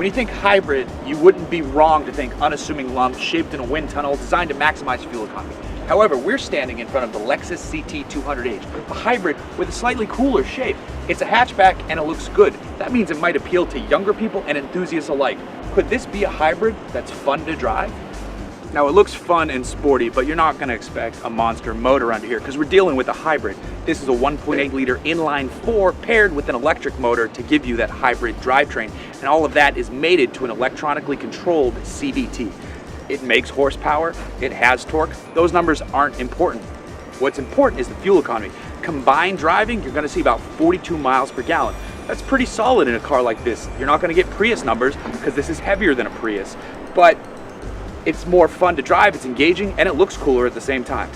When you think hybrid, you wouldn't be wrong to think unassuming lump shaped in a wind tunnel designed to maximize fuel economy. However, we're standing in front of the Lexus CT200H, a hybrid with a slightly cooler shape. It's a hatchback and it looks good. That means it might appeal to younger people and enthusiasts alike. Could this be a hybrid that's fun to drive? Now, it looks fun and sporty, but you're not going to expect a monster motor under here because we're dealing with a hybrid. This is a 1.8 liter inline 4 paired with an electric motor to give you that hybrid drivetrain, and all of that is mated to an electronically controlled CVT. It makes horsepower, it has torque. Those numbers aren't important. What's important is the fuel economy. Combined driving, you're going to see about 42 miles per gallon. That's pretty solid in a car like this. You're not going to get Prius numbers because this is heavier than a Prius, but it's more fun to drive, it's engaging, and it looks cooler at the same time.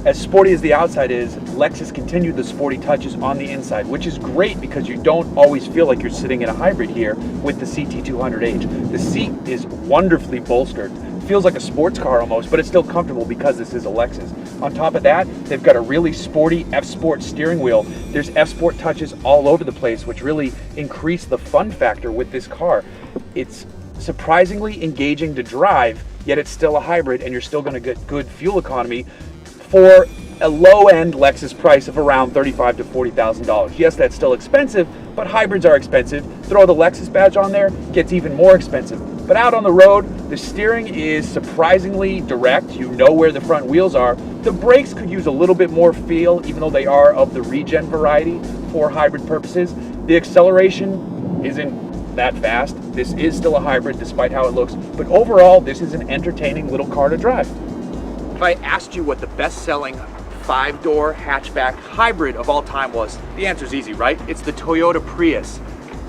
As sporty as the outside is, Lexus continued the sporty touches on the inside, which is great because you don't always feel like you're sitting in a hybrid here with the CT200H. The seat is wonderfully bolstered. Feels like a sports car almost, but it's still comfortable because this is a Lexus. On top of that, they've got a really sporty F-Sport steering wheel. There's F-Sport touches all over the place, which really increase the fun factor with this car. It's surprisingly engaging to drive, yet it's still a hybrid and you're still going to get good fuel economy for a low-end Lexus price of around $35,000 to $40,000. Yes, that's still expensive, but hybrids are expensive. Throw the Lexus badge on there, gets even more expensive. But out on the road, the steering is surprisingly direct. You know where the front wheels are. The brakes could use a little bit more feel, even though they are of the regen variety for hybrid purposes. The acceleration isn't that fast. This is still a hybrid despite how it looks, but overall, this is an entertaining little car to drive. If I asked you what the best-selling 5-door hatchback hybrid of all time was, the answer's easy, right? It's the Toyota Prius.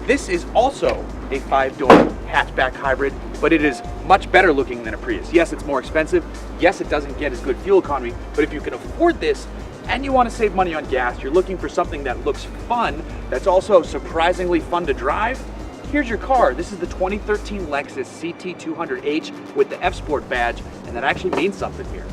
This is also a 5-door hatchback hybrid, but it is much better looking than a Prius. Yes, it's more expensive. Yes, it doesn't get as good fuel economy, but if you can afford this and you want to save money on gas, you're looking for something that looks fun, that's also surprisingly fun to drive, here's your car. This is the 2013 Lexus CT200H with the F-Sport badge, and that actually means something here.